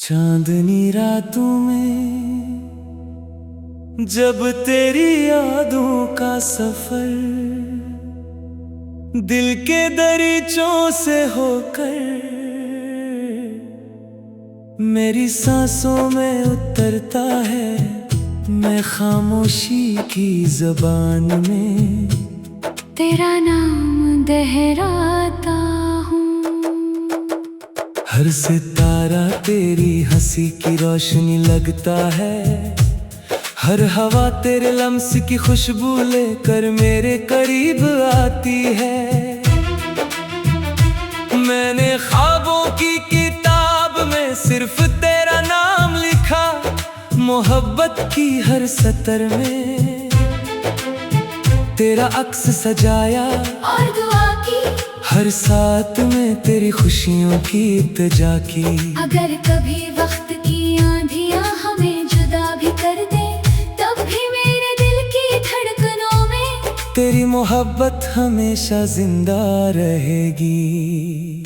चांदनी रातों में जब तेरी यादों का सफर दिल के दरीचों से होकर मेरी सांसों में उतरता है, मैं खामोशी की ज़बान में तेरा नाम दोहराता हूँ। हर सितारा तेरी हंसी की रोशनी लगता है, हर हवा तेरे लम्स की खुशबू लेकर मेरे करीब आती है। मैंने ख्वाबों की किताब में सिर्फ तेरा नाम लिखा, मोहब्बत की हर सतर में तेरा अक्स सजाया, और दुआ की हर साथ में तेरी खुशियों की इल्तिजा की। अगर कभी वक्त की आंधियां हमें जुदा भी कर दे, तब भी मेरे दिल की धड़कनों में तेरी मोहब्बत हमेशा जिंदा रहेगी।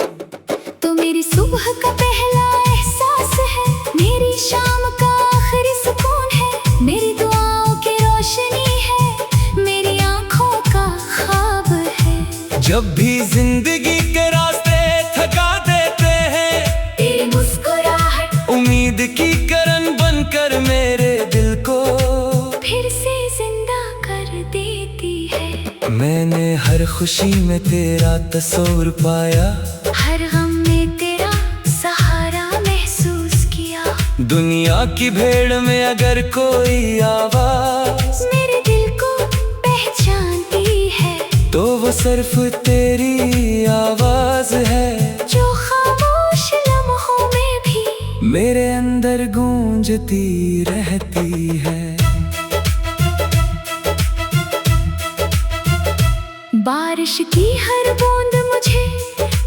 तो मेरी सुबह का पहला एहसास है, मेरी शाम का आखिरी सुकून है, मेरी दुआओं की रोशनी है, मेरी आंखों का ख्वाब है। जब भी जिंदगी के रास्ते थका देते हैं, तेरी मुस्कुराहट उम्मीद की किरण बनकर मेरे दिल को फिर से जिंदा कर देती है। मैंने हर खुशी में तेरा तस्वीर पाया, हर गम में तेरा सहारा महसूस किया। दुनिया की भीड़ में अगर कोई आवाज मेरे दिल को पहचानती है, तो वो सिर्फ तेरी आवाज है, जो खामोश लम्हों में भी मेरे अंदर गूंजती रहती है। बारिश की हर बूंद मुझे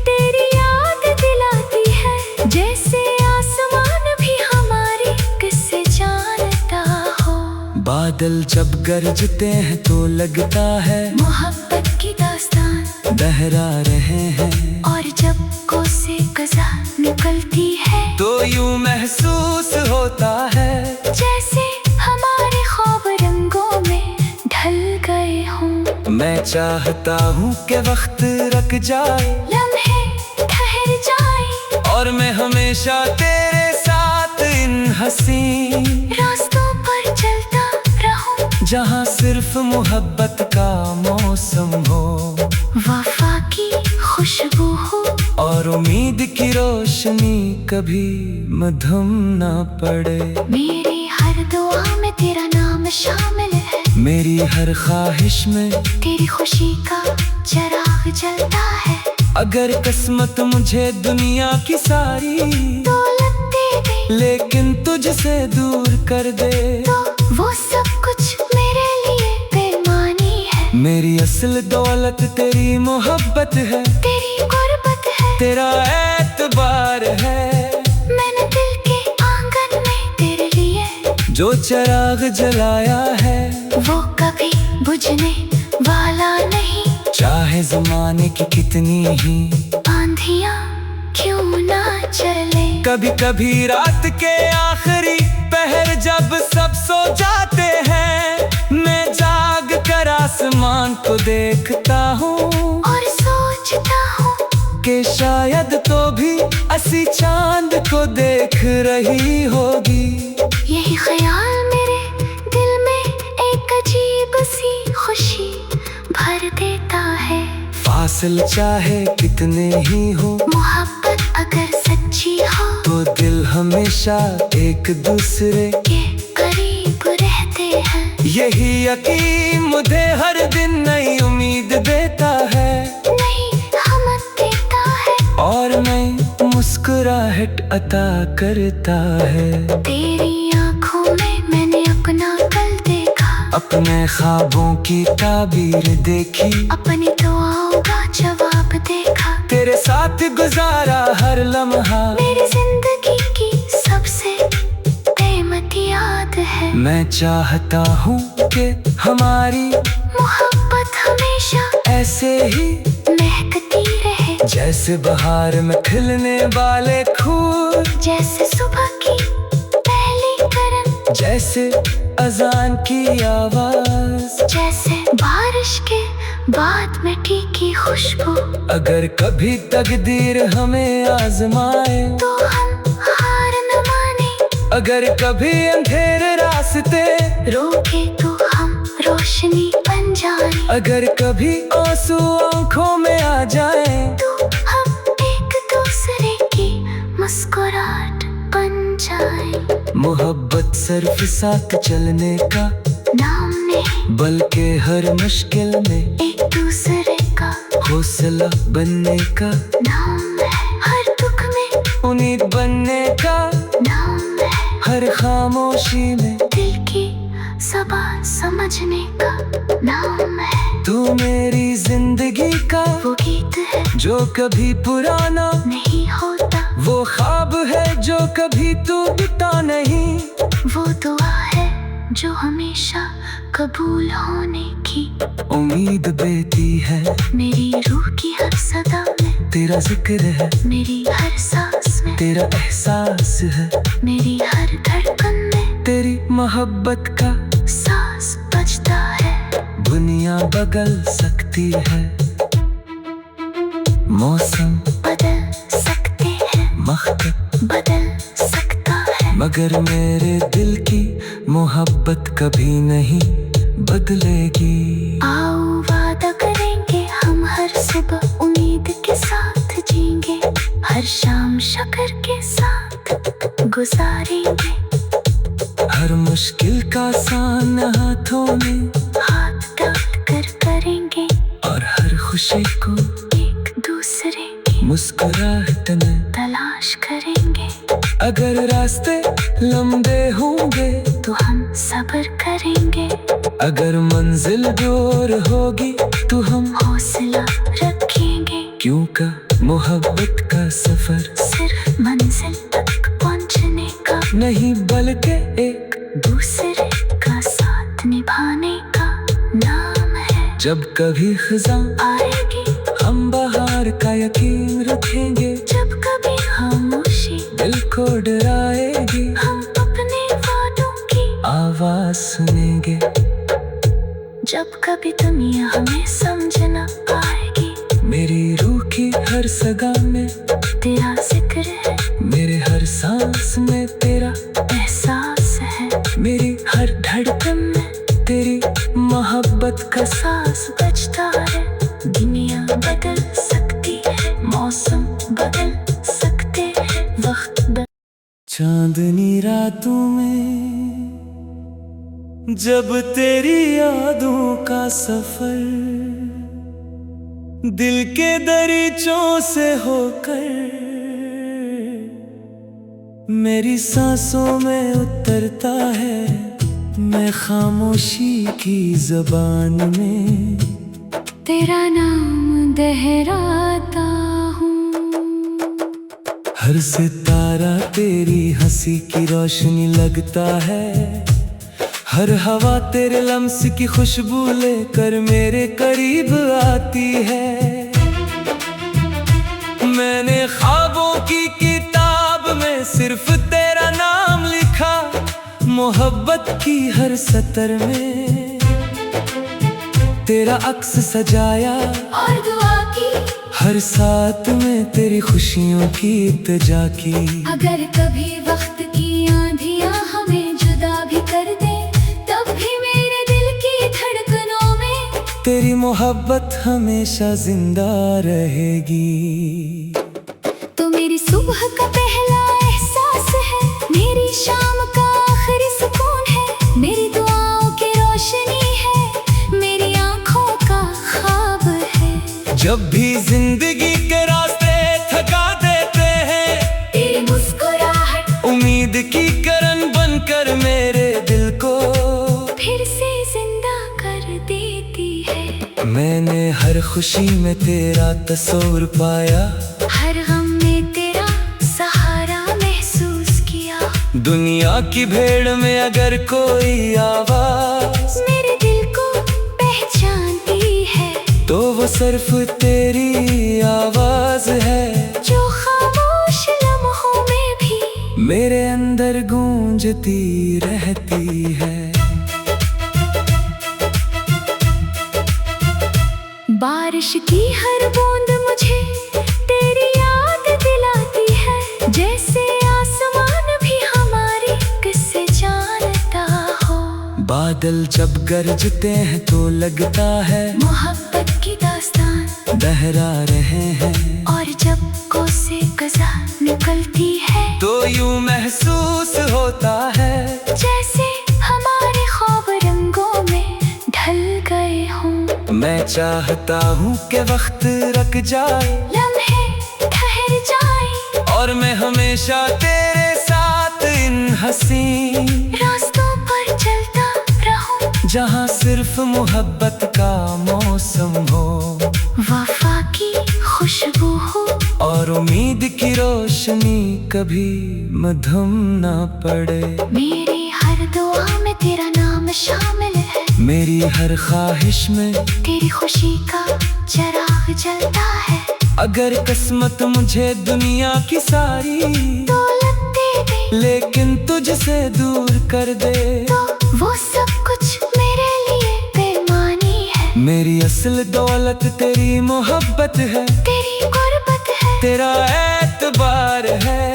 तेरी याद दिलाती है, जैसे आसमान भी हमारी किस्से जानता हो। बादल जब गरजते हैं तो लगता है मोहब्बत की दास्तान लहरा रहे हैं, और जब कोसे कज़ा निकलती है तो यूं महसूस होता है जैसे हमारे ख्वाब रंगों में ढल गए हों। मैं चाहता हूँ कि वक्त रुक जाए, लम्हे ठहर जाए, और मैं हमेशा तेरे साथ इन हसीन रास्तों पर चलता रहूं, जहाँ सिर्फ मोहब्बत का मौसम हो, वफा की खुशबू हो, और उम्मीद की रोशनी कभी मधुम ना पड़े। मेरी हर दुआ में तेरा नाम शामिल है, मेरी हर ख्वाहिश में तेरी खुशी का चिराग जलता है। अगर किस्मत मुझे दुनिया की सारी दौलत दे दे, लेकिन तुझसे दूर कर दे, तो वो सब कुछ मेरे लिए बेमानी है। मेरी असल दौलत तेरी मोहब्बत है, तेरी गुर्बत है, तेरा एतबार है। मैंने दिल के आंगन में तेरे लिए जो चिराग जलाया है वो कभी बुझने वाला नहीं, चाहे ज़माने की कितनी ही आंधियां क्यों ना चले। कभी कभी रात के आखिरी पहर जब सब सो जाते हैं, मैं जाग कर आसमान को देखता हूँ, और सोचता हूँ कि शायद तो भी असी चांद को देख रही होगी। यही ख्याल मेरे दिल में एक अजीब सी खुशी भर देता है। फासिल चाहे कितने ही हो, मोहब्बत अगर सच्ची हो, तो दिल हमेशा एक दूसरे के करीब रहते हैं। यही यकीन मुझे हर दिन नई उम्मीद देता है, नहीं हमत देता है, और नई मुस्कुराहट अता करता है। तेरी आंखों में मैंने अपना कल देखा, अपने ख्वाबों की ताबीर देखी, अपनी दुआओं का जवाब देखा, तेरे साथ गुजारा हर लम्हा मेरी जिंदगी की सबसे कीमती याद है। मैं चाहता हूँ कि हमारी मोहब्बत हमेशा ऐसे ही महकती रहे, जैसे बहार में खिलने वाले फूल, जैसे सुबह की जैसे अजान की आवाज, जैसे बारिश के बाद मिट्टी की खुशबू। अगर कभी तकदीर हमें आजमाए तो हम हार न माने, अगर कभी अंधेरे रास्ते रोके तो हम रोशनी बन जाए। अगर कभी आंसू आंखों में आ जाए तो हम एक दूसरे की मुस्कुराहट बन जाए। मोहब्बत सिर्फ साथ चलने का नाम नहीं, बल्कि हर मुश्किल में एक दूसरे का हौसला बनने का नाम है। हर दुख में उम्मीद बनने का नाम है, हर खामोशी में दिल की ज़बान समझने का नाम है। तू मेरी जिंदगी का वो गीत है जो कभी पुराना नहीं होता, वो ख्वाब है जो कभी तू बीता नहीं, वो दुआ है जो हमेशा कबूल होने की उम्मीद देती है। मेरी रूह की हर सदा में तेरा जिक्र है, मेरी हर सांस में तेरा एहसास है, मेरी हर धड़कन में तेरी मोहब्बत का सांस बजता है। दुनिया बदल सकती है, मौसम बदल सकते हैं, वक्त बदल सकता है, मगर मेरे दिल की मोहब्बत कभी नहीं बदलेगी। आओ वादा करेंगे हम हर सुबह उम्मीद के साथ जीएंगे, हर शाम शक्र के साथ गुजारेंगे, हर मुश्किल का सामना हाथों में हाथ डाल कर करेंगे, और हर खुशी को एक दूसरे की मुस्कुराहट में तलाश करेंगे। अगर रास्ते लंबे होंगे तो हम सब्र करेंगे, अगर मंजिल दूर होगी तो हम हौसला रखेंगे, क्योंकि मोहब्बत का सफर सिर्फ मंजिल तक पहुंचने का नहीं बल्कि एक दूसरे का साथ निभाने का नाम है। जब कभी खिज़ां आएगी हम बहार का यकीन रखेंगे, जब कभी खामोशी दिल को डराएगी हम अपने वादों की आवाज सुनेंगे, जब कभी दुनिया हमें समझ न पाएगी मेरी रूह की हर सगा में तेरा जिक्र है, मेरे हर सांस में तेरा एहसास है, मेरी हर धड़कन में तेरी मोहब्बत का सांस बजता है। दुनिया बदल सकती है, मौसम बदल सकते हैं, वक्त बदल। चांदनी रातों में जब तेरी यादों का सफर दिल के दरीचों से होकर मेरी सांसों में उतरता है, मैं खामोशी की ज़बान में तेरा नाम दोहराता हूँ। हर सितारा तेरी हंसी की रोशनी लगता है, हर हवा तेरे लम्स की खुशबू लेकर मेरे करीब आती है। मैंने ख्वाबों की किताब में सिर्फ तेरा नाम लिखा, मोहब्बत की हर सतर में तेरा अक्स सजाया, और दुआ की हर साथ में तेरी खुशियों की इत्तेजा की। अगर कभी वक्त की आंधियां हमें जुदा भी कर दे, तब भी मेरे दिल की धड़कनों में तेरी मोहब्बत हमेशा जिंदा रहेगी। तो मेरी सुबह का पहला एहसास है, मेरी शाम का आखिरी सुकून है, मेरी दुआओं की रोशनी है, मेरी आंखों का ख्वाब है। जब भी जिंदगी के रास्ते थका देते हैं, तेरी मुस्कुराहट उम्मीद की किरण बनकर मेरे दिल को फिर से जिंदा कर देती है। मैंने हर खुशी में तेरा तस्वीर पाया, हर गम में तेरा सहारा महसूस किया। दुनिया की भीड़ में अगर कोई आवाज मेरे दिल को पहचानती है, तो वो सिर्फ तेरी आवाज है, जो खामोश लम्हों में भी मेरे अंदर गूंजती रहती है। बारिश की हर बूंद मुझे तेरी याद दिलाती है, जैसे आसमान भी हमारी किससे जानता हो। बादल जब गरजते हैं तो लगता है मोहब्बत की दास्तान दोहरा रहे हैं। और जब कोसे कज़ा निकलती है तो यूं महसूस होता है जैसे हमारे ख्वाब रंगों में ढल गए हों। मैं चाहता हूँ कि वक्त रुक जाए, लम्हे ठहर जाए, और मैं हमेशा तेरे साथ इन हसीन रास्तों पर चलता रहूं, जहाँ सिर्फ मोहब्बत का मौसम हो, वफा की खुशबू हो, और उम्मीद की रोशनी कभी मधुम ना पड़े। मेरी हर दुआ में तेरा नाम शामिल है, मेरी हर ख्वाहिश में तेरी खुशी का चिराग जलता है। अगर किस्मत मुझे दुनिया की सारी दौलत दे दे, लेकिन तुझसे दूर कर दे, तो वो सब कुछ मेरे लिए बेमानी है। मेरी असल दौलत तेरी मोहब्बत है, तेरी गुर्बत है, तेरा एतबार है।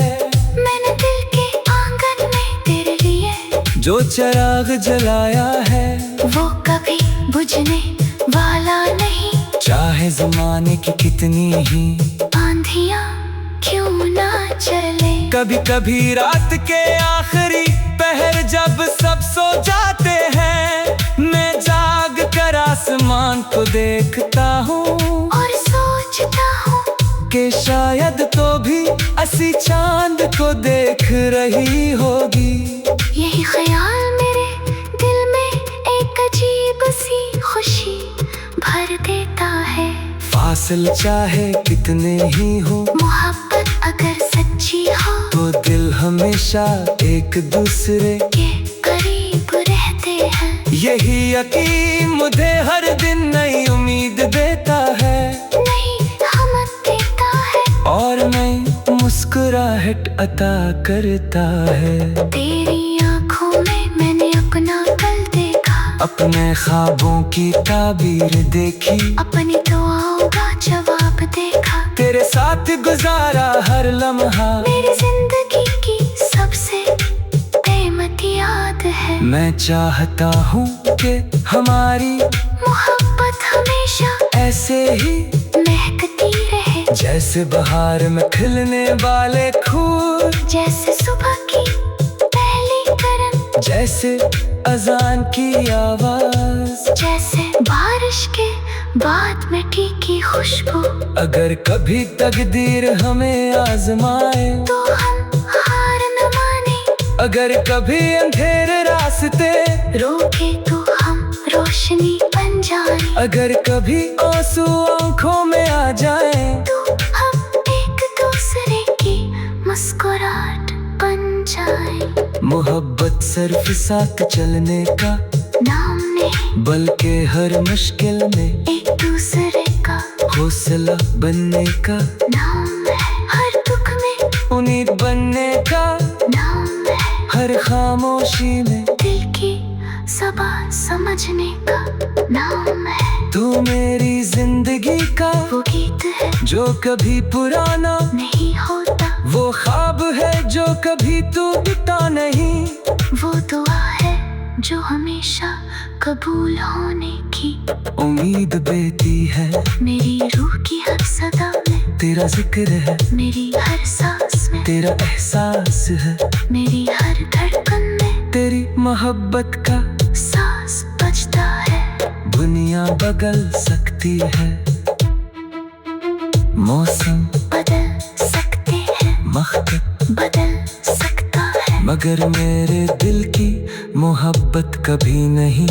मैंने दिल के आंगन में तेरे लिए जो चिराग जलाया है वो कभी बुझने वाला नहीं, चाहे ज़माने की कितनी ही आंधियां क्यों ना चले। कभी कभी रात के आखिरी पहर जब सब सो जाते हैं, मैं जाग कर आसमान को देखता हूँ और सोचता हूँ कि शायद तो भी असी चांद को देख रही होगी। यही ख्याल मेरे दिल में एक अजीब सी खुशी भर देता है। फासिल चाहे कितने ही हो, मोहब्बत अगर सच्ची हो तो दिल हमेशा एक दूसरे के करीब रहते हैं। यही यकीन मुझे हर दिन नई उम्मीद देता है, नहीं हिम्मत देता है, और नई मुस्कुराहट अता करता है। तेरी आंखों में मैंने अपना कल देखा, अपने ख्वाबों की ताबीर देखी, अपनी दुआओं का जवाब देखा, तेरे साथ गुजारा हर लम्हा मेरी जिंदगी की सबसे कीमती याद है। मैं चाहता हूँ कि हमारी मोहब्बत हमेशा ऐसे ही महकती रहे, जैसे बहार में खिलने वाले फूल, जैसे सुबह की पहली किरण, जैसे अजान की आवाज, जैसे बारिश के बाद मिट्टी की खुशबू। अगर कभी तकदीर हमें आजमाए तो हम हार न माने, अगर कभी अंधेरे रास्ते रोके तो हम रोशनी बन जाए, अगर कभी आंसू आंखों में आ जाए, तो हम एक दूसरे की मुस्कुराहट बन जाए। मोहब्बत सिर्फ साथ चलने का नाम नहीं, बल्कि हर मुश्किल में एक दूसरे का हौसला बनने का नाम है, हर दुख में उम्मीद बनने का नाम है, हर खामोशी में दिल की ज़बान समझने का नाम है। तू मेरी जिंदगी का वो गीत है जो कभी पुराना नहीं होता, वो ख्वाब है जो कभी तू बीता नहीं, वो दुआ है जो हमेशा कबूल होने की उम्मीद बेटी है। मेरी रूह की हर सदा में तेरा जिक्र है, मेरी हर सांस में तेरा एहसास है, मेरी हर धड़कन में तेरी मोहब्बत का सांस बजता है। दुनिया बदल सकती है, मौसम बदल सकते हैं, मखलूक बदल सकता है, मगर मेरे दिल की मोहब्बत कभी नहीं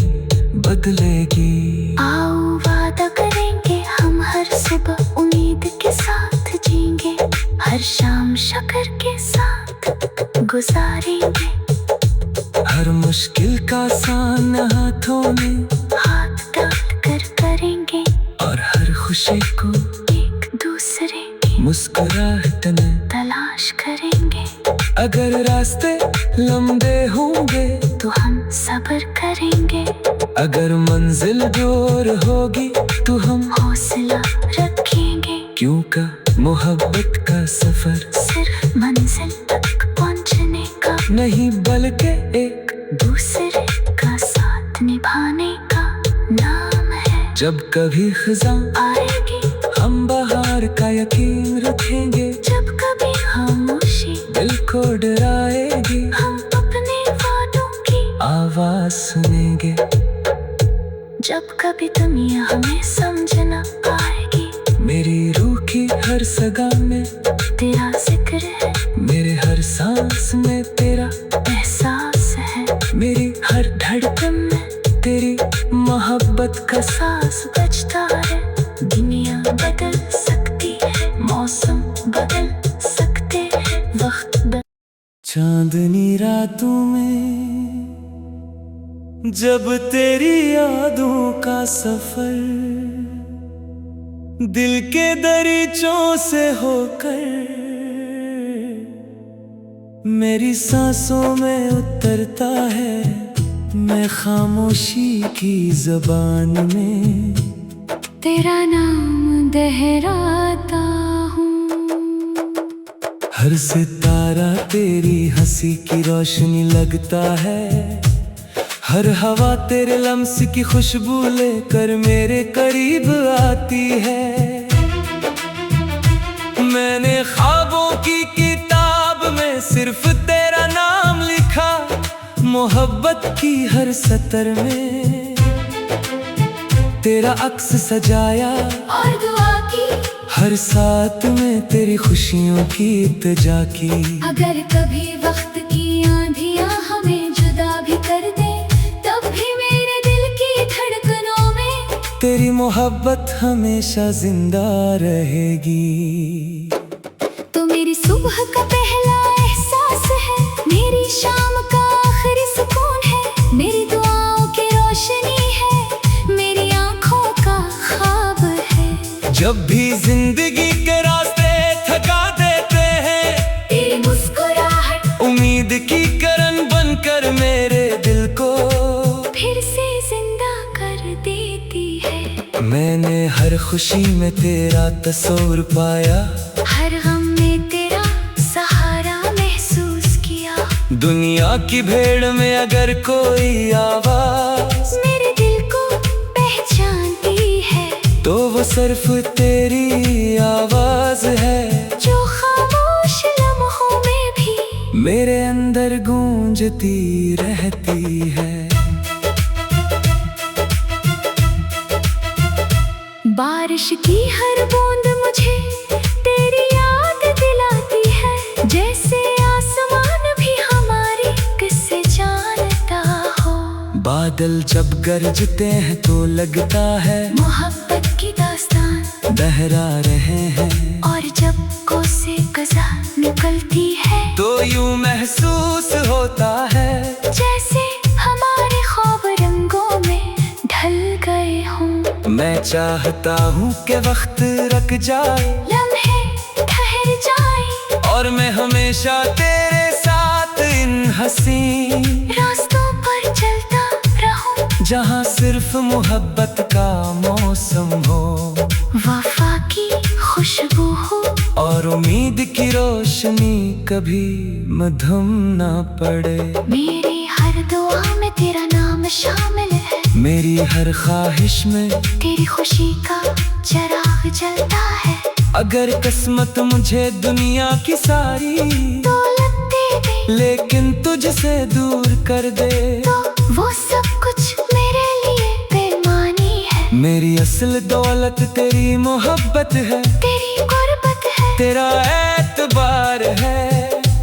बदलेगी। आओ वादा करेंगे हम हर सुबह उम्मीद के साथ जीएंगे, हर शाम शक्र के साथ गुजारेंगे, हर मुश्किल का सामना हाथों में हाथ डाल कर करेंगे, और हर खुशी को एक दूसरे की मुस्कुराहट में तलाश करेंगे। अगर रास्ते लंबे होंगे तो हम सब्र करेंगे। अगर मंजिल दूर होगी तो हम हौसला रखेंगे, क्योंकि मोहब्बत का सफर सिर्फ मंजिल तक पहुंचने का नहीं बल्कि एक दूसरे का साथ निभाने का नाम है। जब कभी खिज़ां आएगी हम बहार का यकीन रखेंगे, जब कभी खामोशी दिल को डराएगी हम अपने वादों की आवाज सुनेंगे। जब कभी दुनिया हमें समझ न पाएगी, मेरी रूह की हर सगा में तेरा जिक्र है, मेरे हर सांस में तेरा एहसास है, मेरी हर धड़कन में तेरी मोहब्बत का सांस बजता है। दुनिया बदल सकती है, मौसम बदल सकते हैं, वक्त बदल। चांदनी रातों में जब तेरी यादों का सफर दिल के दरीचों से होकर मेरी सांसों में उतरता है, मैं खामोशी की ज़बान में तेरा नाम दोहराता हूँ। हर सितारा तेरी हंसी की रोशनी लगता है, हर हवा तेरे लम्स की खुशबू लेकर मेरे करीब आती है। मैंने ख्वाबों की किताब में सिर्फ तेरा नाम लिखा, मोहब्बत की हर सतर में तेरा अक्स सजाया, और दुआ की हर साथ में तेरी खुशियों की इल्तिजा की। अगर कभी वक्त की आंधियां हमें जुदा भी कर दे, तब भी मेरे दिल की धड़कनों में तेरी मोहब्बत हमेशा जिंदा रहेगी। तो मेरी सुबह का पहला एहसास है, मेरी शाम का आखिरी सुकून है, मेरी दुआओं की रोशनी है, मेरी आंखों का ख्वाब है। जब भी जिंदगी के रास्ते थका देते हैं, तेरी मुस्कुराहट उम्मीद की किरण बनकर मेरे दिल को फिर से जिंदा कर देती है। मैंने हर खुशी में तेरा तस्वीर पाया, हर गम में तेरा सहारा महसूस किया। दुनिया की भीड़ में अगर कोई आवाज मेरे दिल को पहचानती है, तो वो सिर्फ तेरी आवाज है, जो खामोश लम्हों में भी मेरे अंदर गूंजती रहती है। बारिश की हर बूंद मुझे तेरी याद दिलाती है, जैसे आसमान भी हमारी किस्से जानता हो। बादल जब गरजते हैं तो लगता है मोहब्बत की दास्तान बहरा रहे हैं, और जब कोसे कज़ा निकलती है तो यूं महसूस होता है जैसे हमारे ख्वाब रंगों में ढल गए हों। मैं चाहता हूँ कि वक्त रुक जाए, लम्हे ठहर जाए, और मैं हमेशा तेरे साथ इन हसीन रास्तों पर चलता रहूं, जहाँ सिर्फ मोहब्बत का मौसम हो, वफा की खुशबू हो, और उम्मीद की रोशनी कभी मधुम ना पड़े। मेरी हर दुआ में तेरा नाम शामिल है, मेरी हर ख्वाहिश में तेरी खुशी का चिराग जलता है। अगर किस्मत मुझे दुनिया की सारी दौलत दे दे, लेकिन तुझसे दूर कर दे, तो वो सब कुछ मेरे लिए बेमानी है। मेरी असल दौलत तेरी मोहब्बत है, तेरी गुर्बत है, तेरा एतबार है।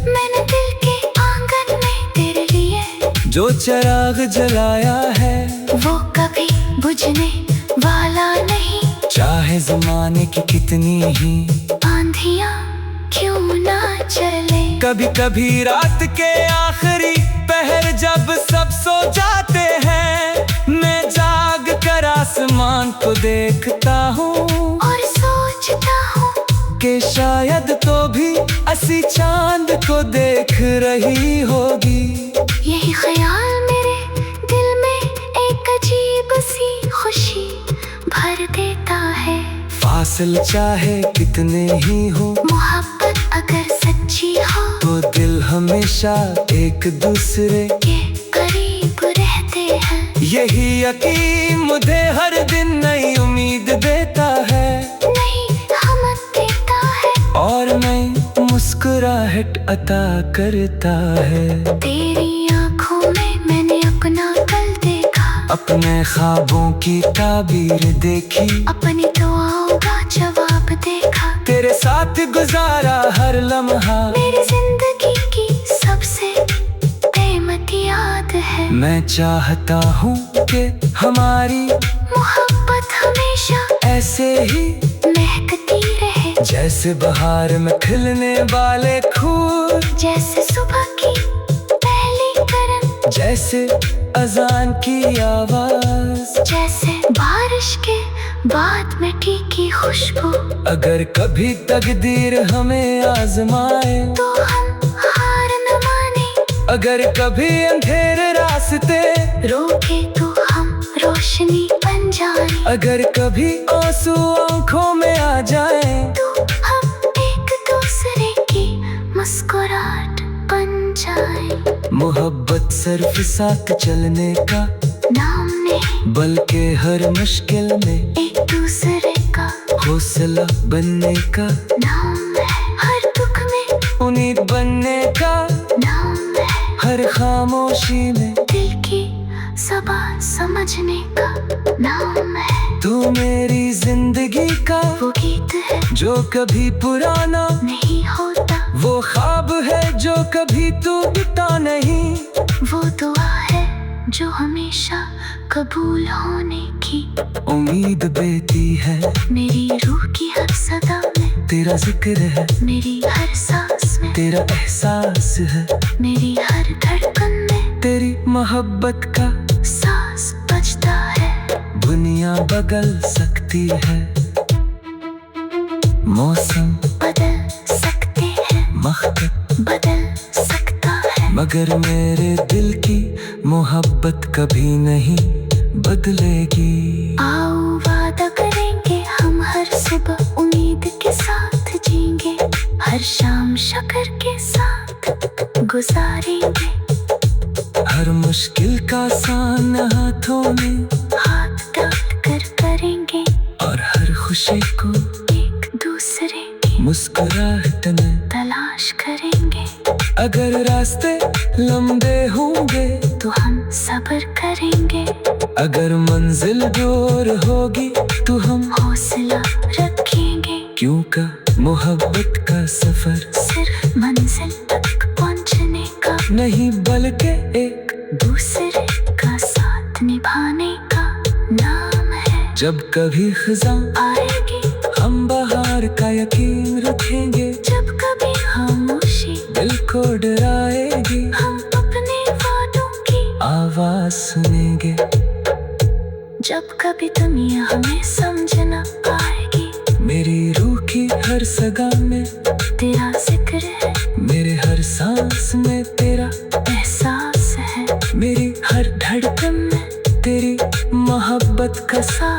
मैंने दिल के आंगन में तेरे लिए जो चिराग जलाया है वो कभी बुझने वाला नहीं, चाहे जमाने की कितनी ही आंधियां क्यों ना चले। कभी कभी रात के आखिरी पहर जब सब सो जाते हैं, मैं जाग कर आसमान को देखता हूँ और सोचता हूँ के शायद तो भी असी चांद को देख रही होगी। यही ख्याल मेरे दिल में एक अजीब सी खुशी भर देता है। फासिल चाहे कितने ही हो, मोहब्बत अगर सच्ची हो, तो दिल हमेशा एक दूसरे के करीब रहते हैं। यही यकीन मुझे हर दिन नई उम्मीद देता है, नहीं हिम्मत देता है, और नई मुस्कुराहट अता करता है। तेरी आंखों में मैंने अपना कल देखा, अपने ख्वाबों की ताबीर देखी, अपनी दुआओं का जवाब देखा। तेरे साथ गुजारा हर लम्हा मेरी जिंदगी की सबसे कीमती याद है। मैं चाहता हूँ कि हमारी मोहब्बत हमेशा ऐसे ही महकती रहे, जैसे बहार में खिलने वाले फूल, जैसे सुबह की पहली किरण, जैसे अजान की आवाज, जैसे बारिश के बाद मिट्टी की खुशबू। अगर कभी तकदीर हमें आजमाए, तो हम हार न माने, अगर कभी अंधेरे रास्ते रोके तो हम रोशनी बन जाए, अगर कभी आंसू आंखों में आ जाए, तो हम एक दूसरे की मुस्कुराहट बन जाए। मोहब्बत सिर्फ साथ चलने का नाम नहीं, बल्कि हर मुश्किल में एक दूसरे का हौसला बनने का नाम है। हर दुख में उम्मीद बनने का नाम है, हर खामोशी में दिल की ज़बान समझने का नाम है। तू मेरी जिंदगी का वो गीत है जो कभी पुराना नहीं होता, वो ख्वाब है जो कभी तू बीता नहीं, वो दुआ है जो हमेशा कबूल होने की उम्मीद देती है। मेरी रूह की हर सदा में तेरा जिक्र है, मेरी हर सांस में तेरा एहसास है, मेरी हर धड़कन में तेरी मोहब्बत का सांस बजता है। दुनिया बदल सकती है, मौसम बदल सकते हैं, मखलूक बदल सकता है, मगर मेरे दिल की मोहब्बत कभी नहीं बदलेगी। आओ वादा करेंगे हम हर सुबह उम्मीद के साथ जीएंगे, हर शाम शक्र के साथ गुजारेंगे, हर मुश्किल का सामना हाथों में हाथ डाल कर करेंगे, और हर खुशी को एक दूसरे की मुस्कुराहट में तलाश करेंगे। अगर रास्ते लंबे होंगे तो हम सब्र करेंगे, अगर मंजिल दूर होगी तो हम हौसला रखेंगे, क्योंकि मोहब्बत का सफर सिर्फ मंजिल तक पहुंचने का नहीं बल्कि एक दूसरे का साथ निभाने का नाम है। जब कभी खिज़ां आएगी हम बहार का यकीन रखेंगे, जब कभी खामोशी दिल को डराएगी हम अपने वादों की आवाज सुनेंगे, जब कभी दुनिया हमें समझ न पाएगी, मेरी रूह की हर सगा में तेरा जिक्र है, मेरे हर सांस में तेरा एहसास है, मेरी हर धड़कन में तेरी मोहब्बत का साथ